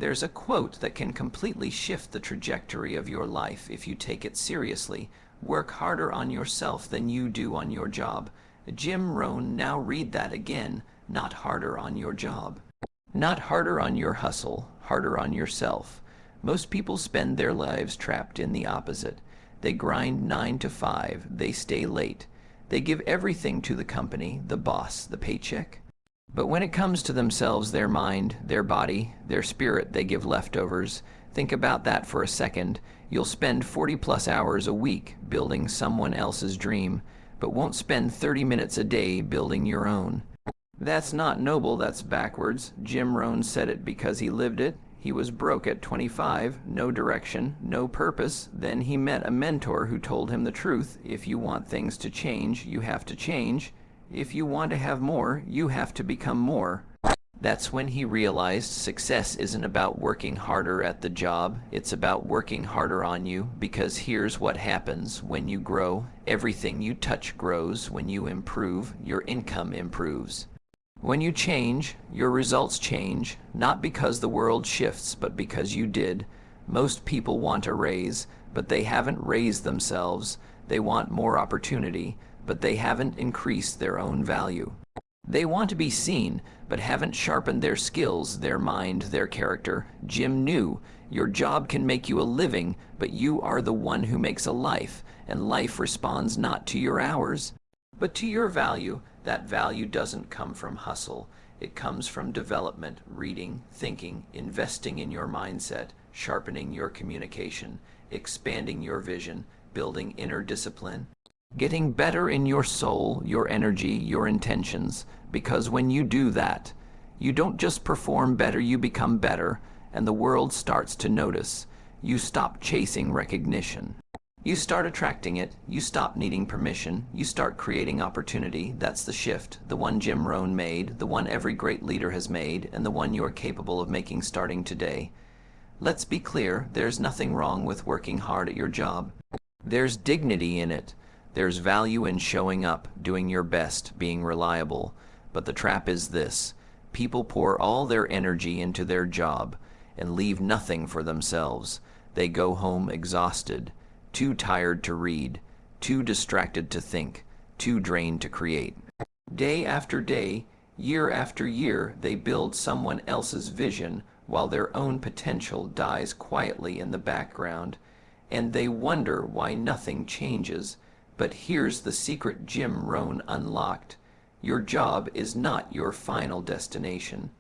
There's a quote that can completely shift the trajectory of your life if you take it seriously. Work harder on yourself than you do on your job. Jim Rohn, now read that again. Not harder on your job. Not harder on your hustle, harder on yourself. Most people spend their lives trapped in the opposite. They grind 9 to 5. They stay late. They give everything to the company, the boss, the paycheck. But when it comes to themselves, their mind, their body, their spirit, they give leftovers. Think about that for a second. You'll spend 40+ hours a week building someone else's dream, but won't spend 30 minutes a day building your own. That's not noble, that's backwards. Jim Rohn said it because he lived it. He was broke at 25, no direction, no purpose. Then he met a mentor who told him the truth. If you want things to change, you have to change. If you want to have more, you have to become more. That's when he realized success isn't about working harder at the job. It's about working harder on you, because here's what happens when you grow. Everything you touch grows. When you improve, your income improves. When you change, your results change, not because the world shifts, but because you did. Most people want a raise, but they haven't raised themselves. They want more opportunity, but they haven't increased their own value. They want to be seen, but haven't sharpened their skills, their mind, their character. Jim knew your job can make you a living, but you are the one who makes a life, and life responds not to your hours, but to your value. That value doesn't come from hustle. It comes from development, reading, thinking, investing in your mindset, sharpening your communication, expanding your vision, building inner discipline, getting better in your soul, your energy, your intentions. Because when you do that, you don't just perform better, you become better, and the world starts to notice. You stop chasing recognition. You start attracting it. You stop needing permission. You start creating opportunity. That's the shift, the one Jim Rohn made, the one every great leader has made, and the one you are capable of making starting today. Let's be clear, there's nothing wrong with working hard at your job. There's dignity in it. There's value in showing up, doing your best, being reliable. But the trap is this: people pour all their energy into their job and leave nothing for themselves. They go home exhausted, too tired to read, too distracted to think, too drained to create. Day after day, year after year, they build someone else's vision while their own potential dies quietly in the background, and they wonder why nothing changes. But here's the secret Jim Rohn unlocked. Your job is not your final destination.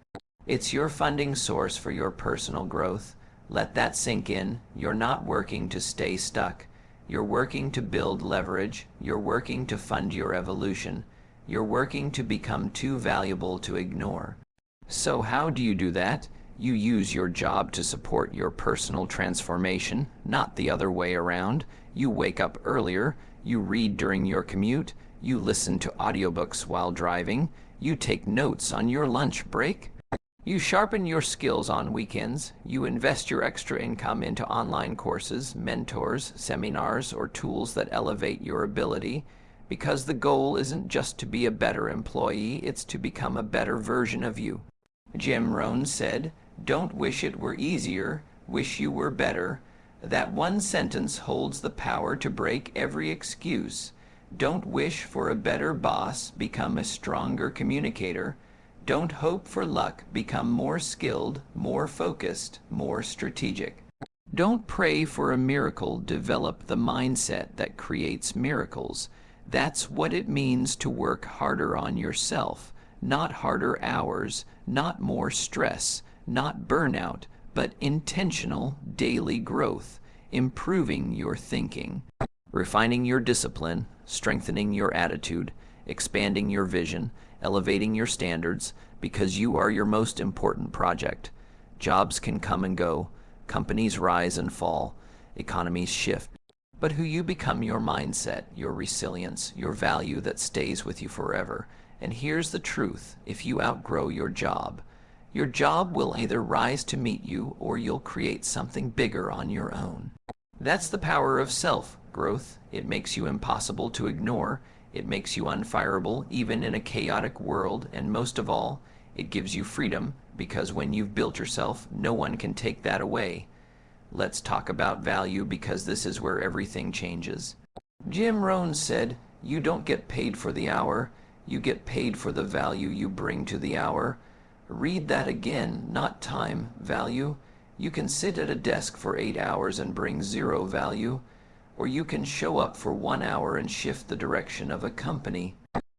It's your funding source for your personal growth. Let that sink in. You're not working to stay stuck. You're working to build leverage. You're working to fund your evolution. You're working to become too valuable to ignore. So how do you do that? You use your job to support your personal transformation, not the other way around. You wake up earlier. You read during your commute. You listen to audiobooks while driving. You take notes on your lunch break. You sharpen your skills on weekends. You invest your extra income into online courses, mentors, seminars, or tools that elevate your ability, because the goal isn't just to be a better employee, it's to become a better version of you. Jim Rohn said, "Don't wish it were easier, wish you were better." That one sentence holds the power to break every excuse. Don't wish for a better boss, become a stronger communicator. Don't hope for luck, become more skilled, more focused, more strategic. Don't pray for a miracle, develop the mindset that creates miracles. That's what it means to work harder on yourself, not harder hours, not more stress, not burnout, but intentional daily growth, improving your thinking, refining your discipline, strengthening your attitude, expanding your vision, elevating your standards, because you are your most important project. Jobs can come and go, companies rise and fall, economies shift, but who you become, your mindset, your resilience, your value that stays with you forever. And here's the truth: if you outgrow your job will either rise to meet you, or you'll create something bigger on your own. That's the power of self-growth. It makes you impossible to ignore. It makes you unfireable even in a chaotic world, and most of all, it gives you freedom, because when you've built yourself, no one can take that away. Let's talk about value because this is where everything changes. Jim Rohn said, "You don't get paid for the hour, you get paid for the value you bring to the hour." Read that again, not time, value. You can sit at a desk for 8 hours and bring 0 value, or you can show up for 1 hour and shift the direction of a company.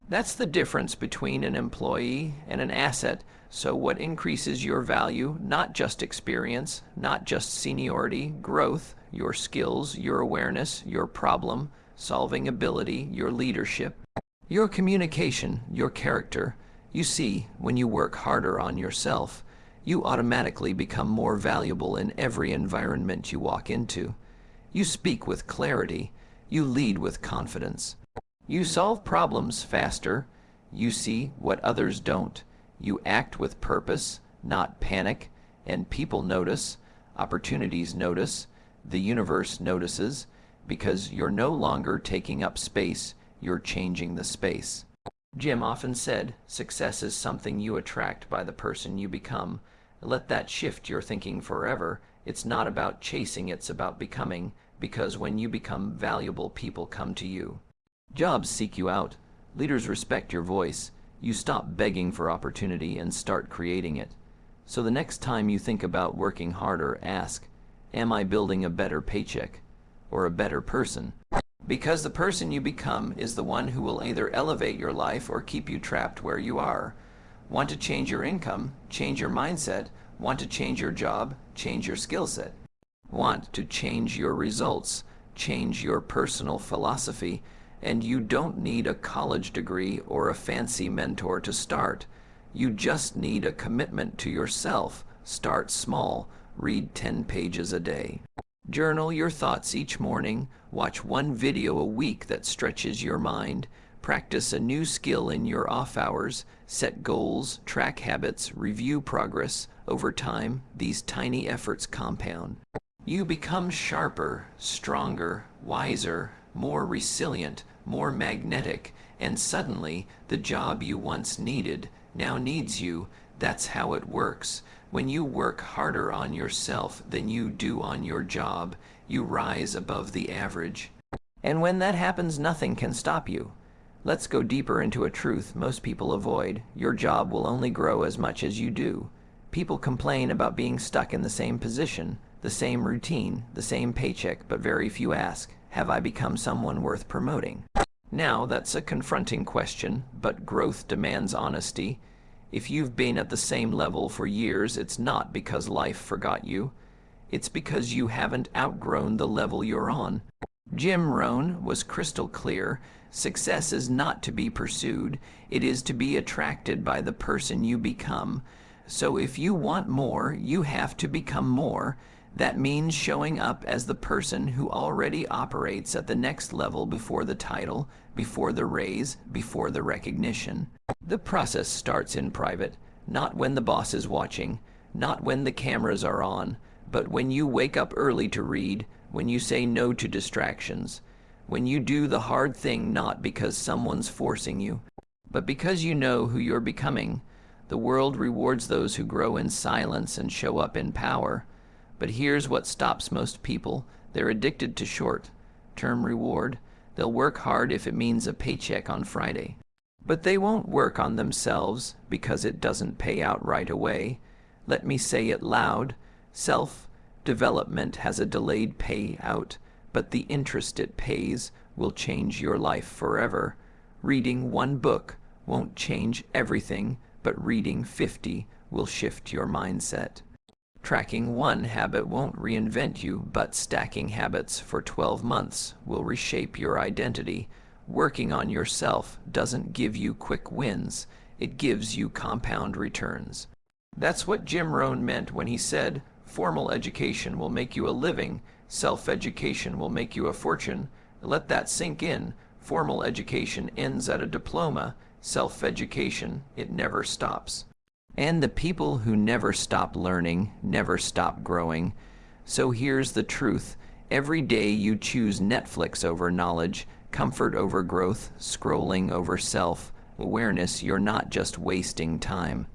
That's the difference between an employee and an asset. So what increases your value? Not just experience, not just seniority, growth, your skills, your awareness, your problem-solving ability, your leadership, your communication, your character. You see, when you work harder on yourself, you automatically become more valuable in every environment you walk into. You speak with clarity. You lead with confidence. You solve problems faster. You see what others don't. You act with purpose, not panic, and people notice, opportunities notice, the universe notices, because you're no longer taking up space, you're changing the space. Jim often said, success is something you attract by the person you become. Let that shift your thinking forever. It's not about chasing, it's about becoming, because when you become valuable, people come to you. Jobs seek you out. Leaders respect your voice. You stop begging for opportunity and start creating it. So the next time you think about working harder, ask, am I building a better paycheck or a better person? Because the person you become is the one who will either elevate your life or keep you trapped where you are. Want to change your income? Change your mindset. Want to change your job? Change your skill set. Want to change your results? Change your personal philosophy. And you don't need a college degree or a fancy mentor to start. You just need a commitment to yourself. Start small. Read 10 pages a day. Journal your thoughts each morning. Watch 1 video a week that stretches your mind. Practice a new skill in your off hours. Set goals, track habits, review progress. Over time, these tiny efforts compound. You become sharper, stronger, wiser, more resilient, more magnetic, and suddenly the job you once needed now needs you. That's how it works. When you work harder on yourself than you do on your job, you rise above the average. And when that happens, nothing can stop you. Let's go deeper into a truth most people avoid. Your job will only grow as much as you do. People complain about being stuck in the same position, the same routine, the same paycheck, but very few ask, have I become someone worth promoting? Now, that's a confronting question, but growth demands honesty. If you've been at the same level for years, it's not because life forgot you. It's because you haven't outgrown the level you're on. Jim Rohn was crystal clear. Success is not to be pursued. It is to be attracted by the person you become. So if you want more, you have to become more. That means showing up as the person who already operates at the next level before the title, before the raise, before the recognition. The process starts in private, not when the boss is watching, not when the cameras are on, but when you wake up early to read, when you say no to distractions, when you do the hard thing not because someone's forcing you, but because you know who you're becoming. The world rewards those who grow in silence and show up in power. But here's what stops most people. They're addicted to short-term reward. They'll work hard if it means a paycheck on Friday. But they won't work on themselves because it doesn't pay out right away. Let me say it loud. Self-development has a delayed payout, but the interest it pays will change your life forever. Reading 1 book won't change everything, but reading 50 will shift your mindset. Tracking 1 habit won't reinvent you, but stacking habits for 12 months will reshape your identity. Working on yourself doesn't give you quick wins, it gives you compound returns. That's what Jim Rohn meant when he said, formal education will make you a living, self-education will make you a fortune. Let that sink in. Formal education ends at a diploma. Self-education, it never stops. And the people who never stop learning, never stop growing. So here's the truth. Every day you choose Netflix over knowledge, comfort over growth, scrolling over self-awareness, you're not just wasting time.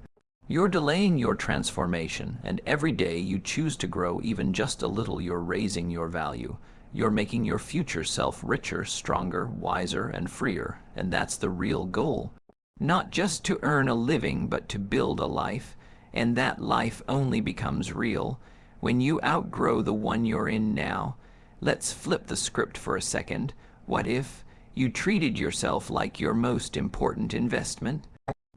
You're delaying your transformation, and every day you choose to grow even just a little, you're raising your value. You're making your future self richer, stronger, wiser, and freer, and that's the real goal. Not just to earn a living, but to build a life, and that life only becomes real when you outgrow the one you're in now. Let's flip the script for a second. What if you treated yourself like your most important investment?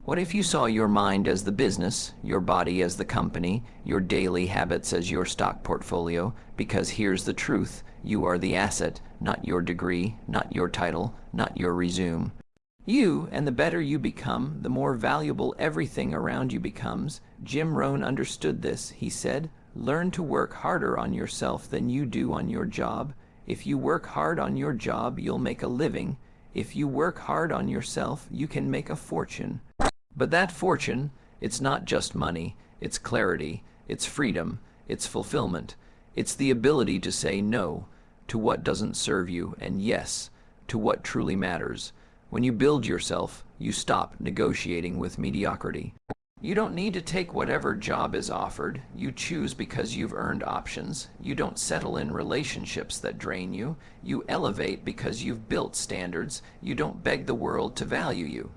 What if you saw your mind as the business, your body as the company, your daily habits as your stock portfolio? Because here's the truth, you are the asset, not your degree, not your title, not your resume. You, and the better you become, the more valuable everything around you becomes. Jim Rohn understood this. He said, learn to work harder on yourself than you do on your job. If you work hard on your job, you'll make a living. If you work hard on yourself, you can make a fortune. But that fortune, it's not just money, it's clarity, it's freedom, it's fulfillment. It's the ability to say no to what doesn't serve you and yes to what truly matters. When you build yourself, you stop negotiating with mediocrity. You don't need to take whatever job is offered. You choose because you've earned options. You don't settle in relationships that drain you. You elevate because you've built standards. You don't beg the world to value you.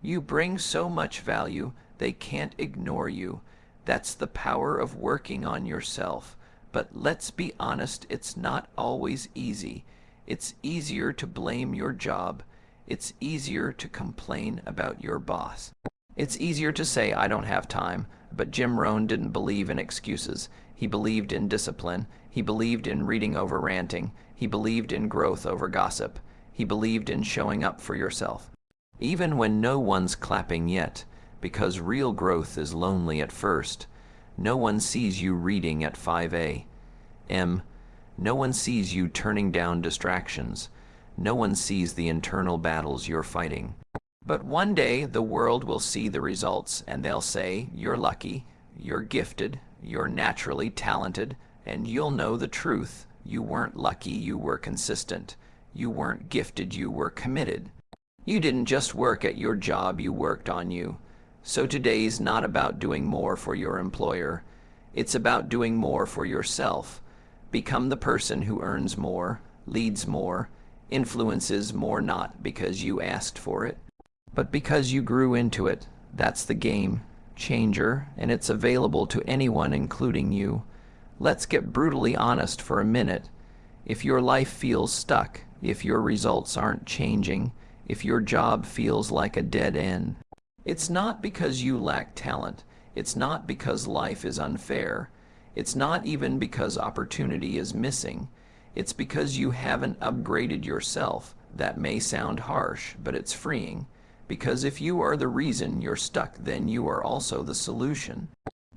You bring so much value, they can't ignore you. That's the power of working on yourself. But let's be honest, it's not always easy. It's easier to blame your job. It's easier to complain about your boss. It's easier to say, I don't have time. But Jim Rohn didn't believe in excuses. He believed in discipline. He believed in reading over ranting. He believed in growth over gossip. He believed in showing up for yourself. Even when no one's clapping yet, because real growth is lonely at first. No one sees you reading at 5 a.m. No one sees you turning down distractions. No one sees the internal battles you're fighting. But one day the world will see the results and they'll say, you're lucky, you're gifted, you're naturally talented, and you'll know the truth. You weren't lucky, you were consistent. You weren't gifted, you were committed. You didn't just work at your job, you worked on you. So today's not about doing more for your employer. It's about doing more for yourself. Become the person who earns more, leads more, influences more, not because you asked for it, but because you grew into it. That's the game changer, and it's available to anyone, including you. Let's get brutally honest for a minute. If your life feels stuck, if your results aren't changing, if your job feels like a dead end, it's not because you lack talent. It's not because life is unfair. It's not even because opportunity is missing. It's because you haven't upgraded yourself. That may sound harsh, but it's freeing. Because if you are the reason you're stuck, then you are also the solution.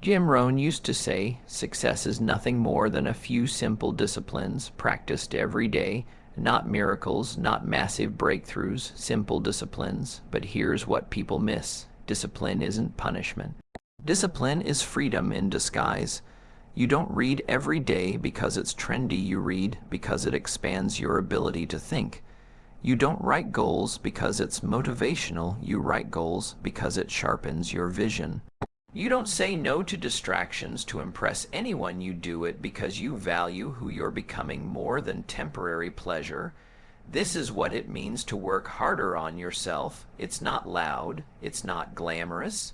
Jim Rohn used to say, success is nothing more than a few simple disciplines practiced every day. Not miracles, not massive breakthroughs, simple disciplines. But here's what people miss. Discipline isn't punishment. Discipline is freedom in disguise. You don't read every day because it's trendy. You read because it expands your ability to think. You don't write goals because it's motivational. You write goals because it sharpens your vision. You don't say no to distractions to impress anyone. You do it because you value who you're becoming more than temporary pleasure. This is what it means to work harder on yourself. It's not loud. It's not glamorous.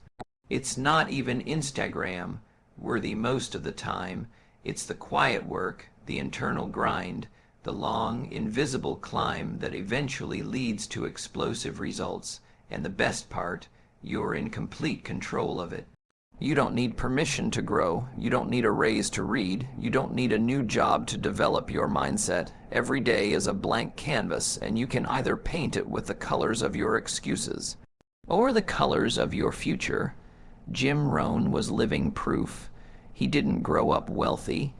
It's not even Instagram worthy most of the time. It's the quiet work, the internal grind, the long, invisible climb that eventually leads to explosive results. And the best part, you're in complete control of it. You don't need permission to grow. You don't need a raise to read. You don't need a new job to develop your mindset. Every day is a blank canvas, and you can either paint it with the colors of your excuses or the colors of your future. Jim Rohn was living proof. He didn't grow up wealthy.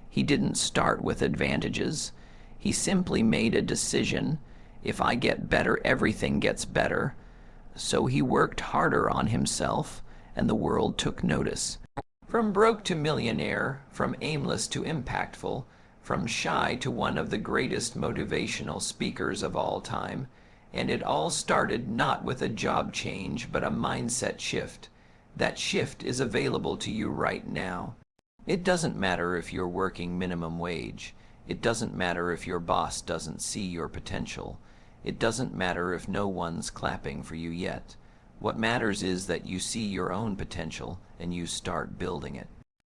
He didn't start with advantages. He simply made a decision. If I get better, everything gets better. So he worked harder on himself, and the world took notice. From broke to millionaire, from aimless to impactful, from shy to one of the greatest motivational speakers of all time. And it all started not with a job change, but a mindset shift. That shift is available to you right now. It doesn't matter if you're working minimum wage. It doesn't matter if your boss doesn't see your potential. It doesn't matter if no one's clapping for you yet. What matters is that you see your own potential and you start building it.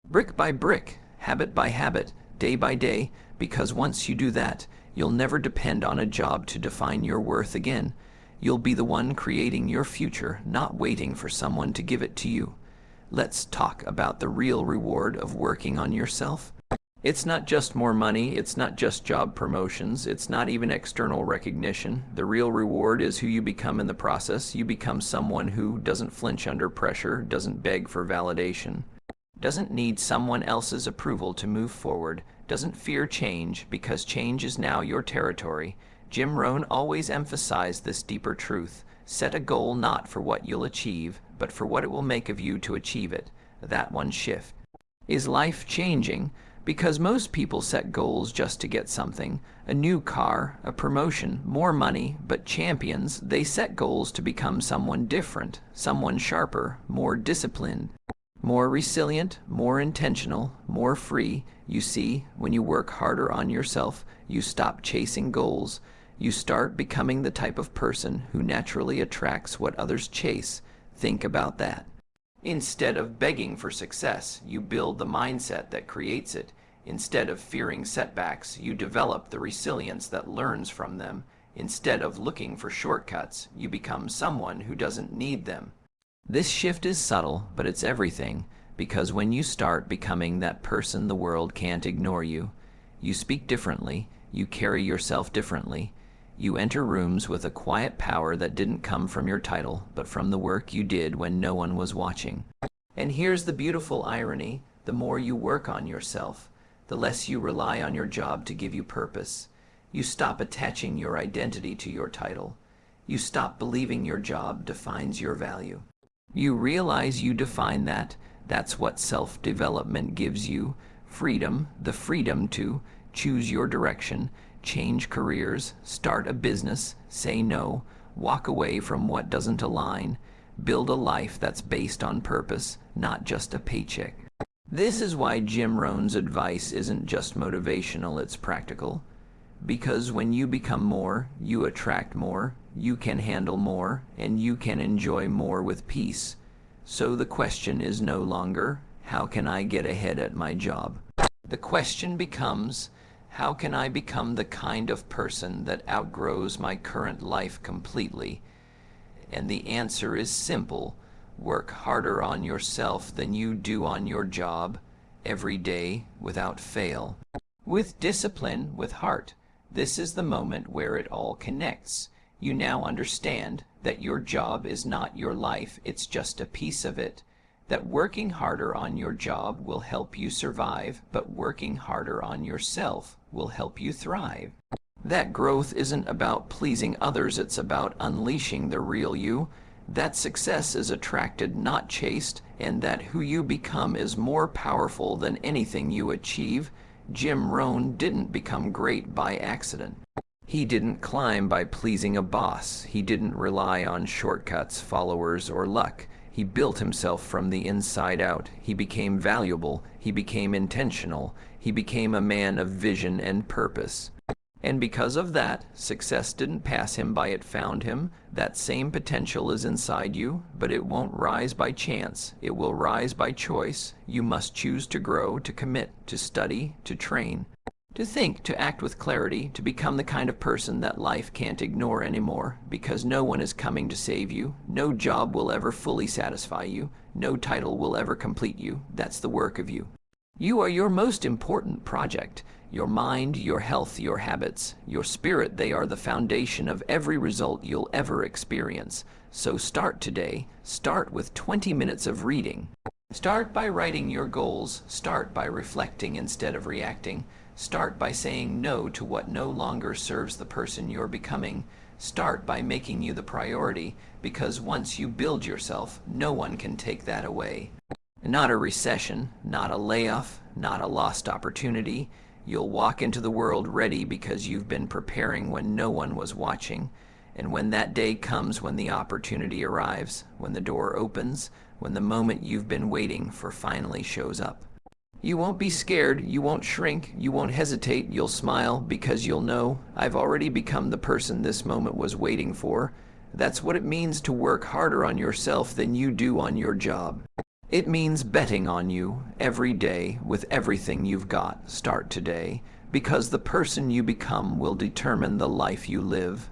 Brick by brick, habit by habit, day by day, because once you do that, you'll never depend on a job to define your worth again. You'll be the one creating your future, not waiting for someone to give it to you. Let's talk about the real reward of working on yourself. It's not just more money, it's not just job promotions, it's not even external recognition. The real reward is who you become in the process. You become someone who doesn't flinch under pressure, doesn't beg for validation, doesn't need someone else's approval to move forward, doesn't fear change because change is now your territory. Jim Rohn always emphasized this deeper truth. Set a goal not for what you'll achieve, but for what it will make of you to achieve it. That one shift. Is life changing? Because most people set goals just to get something. A new car, a promotion, more money, but champions, they set goals to become someone different, someone sharper, more disciplined, more resilient, more intentional, more free. You see, when you work harder on yourself, you stop chasing goals. You start becoming the type of person who naturally attracts what others chase. Think about that. Instead of begging for success, you build the mindset that creates it. Instead of fearing setbacks, you develop the resilience that learns from them. Instead of looking for shortcuts, you become someone who doesn't need them. This shift is subtle, but it's everything, because when you start becoming that person, the world can't ignore you. You speak differently, you carry yourself differently. You enter rooms with a quiet power that didn't come from your title, but from the work you did when no one was watching. And here's the beautiful irony. The more you work on yourself, the less you rely on your job to give you purpose. You stop attaching your identity to your title. You stop believing your job defines your value. You realize you define that. That's what self-development gives you. Freedom, the freedom to choose your direction, change careers, start a business, say no, walk away from what doesn't align, build a life that's based on purpose, not just a paycheck. This is why Jim Rohn's advice isn't just motivational, it's practical. Because when you become more, you attract more, you can handle more, and you can enjoy more with peace. So the question is no longer, how can I get ahead at my job? The question becomes, how can I become the kind of person that outgrows my current life completely? And the answer is simple. Work harder on yourself than you do on your job, every day, without fail. With discipline, with heart. This is the moment where it all connects. You now understand that your job is not your life, it's just a piece of it. That working harder on your job will help you survive, but working harder on yourself will help you thrive. That growth isn't about pleasing others, it's about unleashing the real you. That success is attracted, not chased, and that who you become is more powerful than anything you achieve. Jim Rohn didn't become great by accident. He didn't climb by pleasing a boss. He didn't rely on shortcuts, followers, or luck. He built himself from the inside out. He became valuable. He became intentional. He became a man of vision and purpose. And because of that, success didn't pass him by, it found him. That same potential is inside you, but it won't rise by chance. It will rise by choice. You must choose to grow, to commit, to study, to train, to think, to act with clarity, to become the kind of person that life can't ignore anymore, because no one is coming to save you. No job will ever fully satisfy you. No title will ever complete you. That's the work of you. You are your most important project. Your mind, your health, your habits, your spirit, they are the foundation of every result you'll ever experience. So start today. Start with 20 minutes of reading. Start by writing your goals. Start by reflecting instead of reacting. Start by saying no to what no longer serves the person you're becoming. Start by making you the priority, because once you build yourself, no one can take that away. Not a recession, not a layoff, not a lost opportunity. You'll walk into the world ready because you've been preparing when no one was watching. And when that day comes, when the opportunity arrives, when the door opens, when the moment you've been waiting for finally shows up, you won't be scared, you won't shrink, you won't hesitate, you'll smile because you'll know, I've already become the person this moment was waiting for. That's what it means to work harder on yourself than you do on your job. It means betting on you every day with everything you've got. Start today, because the person you become will determine the life you live.